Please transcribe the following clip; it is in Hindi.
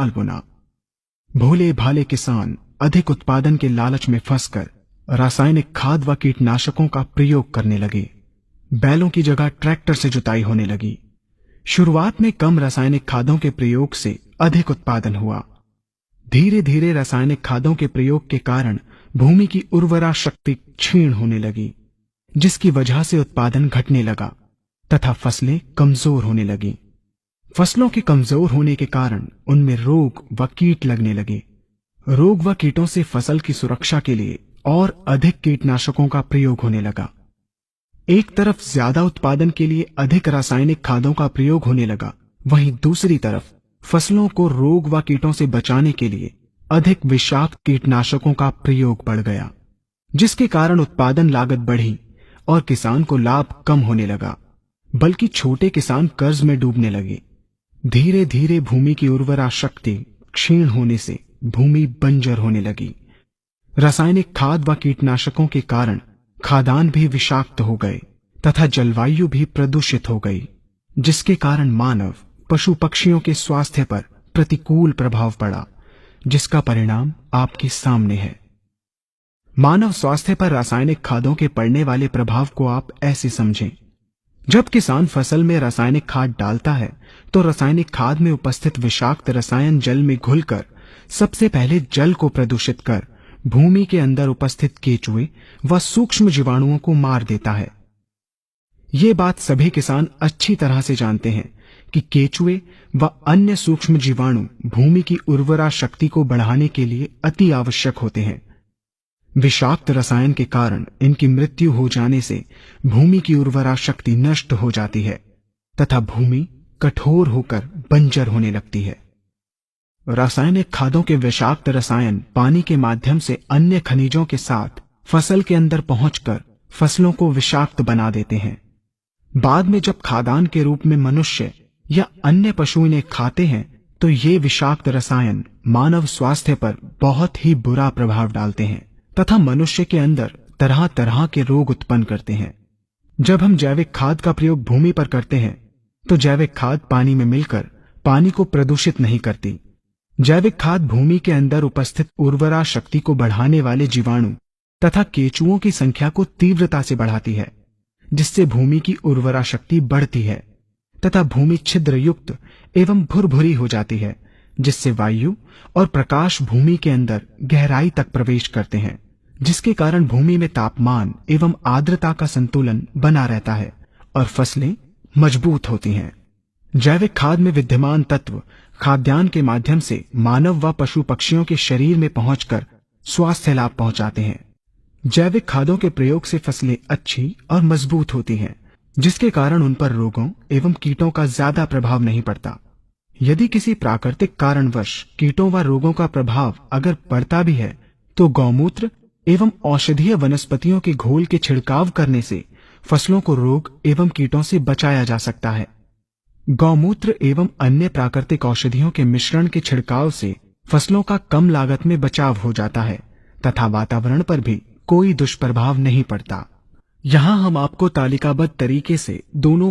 जाल बुना। भोले भाले किसान अधिक उत्पादन के लालच में फंसकर रासायनिक खाद व कीटनाशकों का प्रयोग करने लगे। बैलों की जगह ट्रैक्टर से जुताई होने लगी। शुरुआत में कम रासायनिक खादों के प्रयोग से अधिक उत्पादन हुआ। धीरे धीरे रासायनिक खादों के प्रयोग के कारण भूमि की उर्वरा शक्ति क्षीण होने लगी, जिसकी वजह से उत्पादन घटने लगा तथा फसलें कमजोर होने लगी। फसलों के कमजोर होने के कारण उनमें रोग व कीट लगने लगे। रोग व कीटों से फसल की सुरक्षा के लिए और अधिक कीटनाशकों का प्रयोग होने लगा। एक तरफ ज्यादा उत्पादन के लिए अधिक रासायनिक खादों का प्रयोग होने लगा, वहीं दूसरी तरफ फसलों को रोग व कीटों से बचाने के लिए अधिक विषाक्त कीटनाशकों का प्रयोग बढ़ गया, जिसके कारण उत्पादन लागत बढ़ी और किसान को लाभ कम होने लगा, बल्कि छोटे किसान कर्ज में डूबने लगे। धीरे धीरे भूमि की उर्वरा शक्ति क्षीण होने से भूमि बंजर होने लगी। रासायनिक खाद व कीटनाशकों के कारण खाद्यान्न भी विषाक्त हो गए तथा जलवायु भी प्रदूषित हो गई, जिसके कारण मानव पशु पक्षियों के स्वास्थ्य पर प्रतिकूल प्रभाव पड़ा, जिसका परिणाम आपके सामने है। मानव स्वास्थ्य पर रासायनिक खादों के पड़ने वाले प्रभाव को आप ऐसे समझें। जब किसान फसल में रासायनिक खाद डालता है तो रासायनिक खाद में उपस्थित विषाक्त रसायन जल में घुलकर सबसे पहले जल को प्रदूषित कर भूमि के अंदर उपस्थित केचुए व सूक्ष्म जीवाणुओं को मार देता है। ये बात सभी किसान अच्छी तरह से जानते हैं कि केचुए व अन्य सूक्ष्म जीवाणु भूमि की उर्वरा शक्ति को बढ़ाने के लिए अति आवश्यक होते हैं। विषाक्त रसायन के कारण इनकी मृत्यु हो जाने से भूमि की उर्वरा शक्ति नष्ट हो जाती है तथा भूमि कठोर होकर बंजर होने लगती है। रासायनिक खादों के विषाक्त रसायन पानी के माध्यम से अन्य खनिजों के साथ फसल के अंदर पहुंचकर फसलों को विषाक्त बना देते हैं। बाद में जब खाद्यान्न के रूप में मनुष्य या अन्य पशु इन्हें खाते हैं तो ये विषाक्त रसायन मानव स्वास्थ्य पर बहुत ही बुरा प्रभाव डालते हैं तथा मनुष्य के अंदर तरह तरह के रोग उत्पन्न करते हैं। जब हम जैविक खाद का प्रयोग भूमि पर करते हैं तो जैविक खाद पानी में मिलकर पानी को प्रदूषित नहीं करती। जैविक खाद भूमि के अंदर उपस्थित उर्वरा शक्ति को बढ़ाने वाले जीवाणु तथा केचुओं की संख्या को तीव्रता से बढ़ाती है, जिससे भूमि की उर्वरा शक्ति बढ़ती है तथा भूमि छिद्र युक्त एवं भुरभुरी हो जाती है, जिससे वायु और प्रकाश भूमि के अंदर गहराई तक प्रवेश करते हैं, जिसके कारण भूमि में तापमान एवं आर्द्रता का संतुलन बना रहता है और फसलें मजबूत होती हैं। जैविक खाद में विद्यमान तत्व खाद्यान्न के माध्यम से मानव व पशु पक्षियों के शरीर में पहुंचकर स्वास्थ्य लाभ पहुंचाते हैं। जैविक खादों के प्रयोग से फसलें अच्छी और मजबूत होती हैं, जिसके कारण उन पर रोगों एवं कीटों का ज्यादा प्रभाव नहीं पड़ता। यदि किसी प्राकृतिक कारणवश कीटों व रोगों का प्रभाव अगर पड़ता भी है तो गौमूत्र एवं औषधीय वनस्पतियों के घोल के छिड़काव करने से फसलों को रोग एवं कीटों से बचाया जा सकता है। गौमूत्र एवं अन्य प्राकृतिक औषधियों के मिश्रण के छिड़काव से फसलों का कम लागत में बचाव हो जाता है तथा वातावरण पर भी कोई दुष्प्रभाव नहीं पड़ता। यहाँ हम आपको तालिकाबद्ध तरीके से दोनों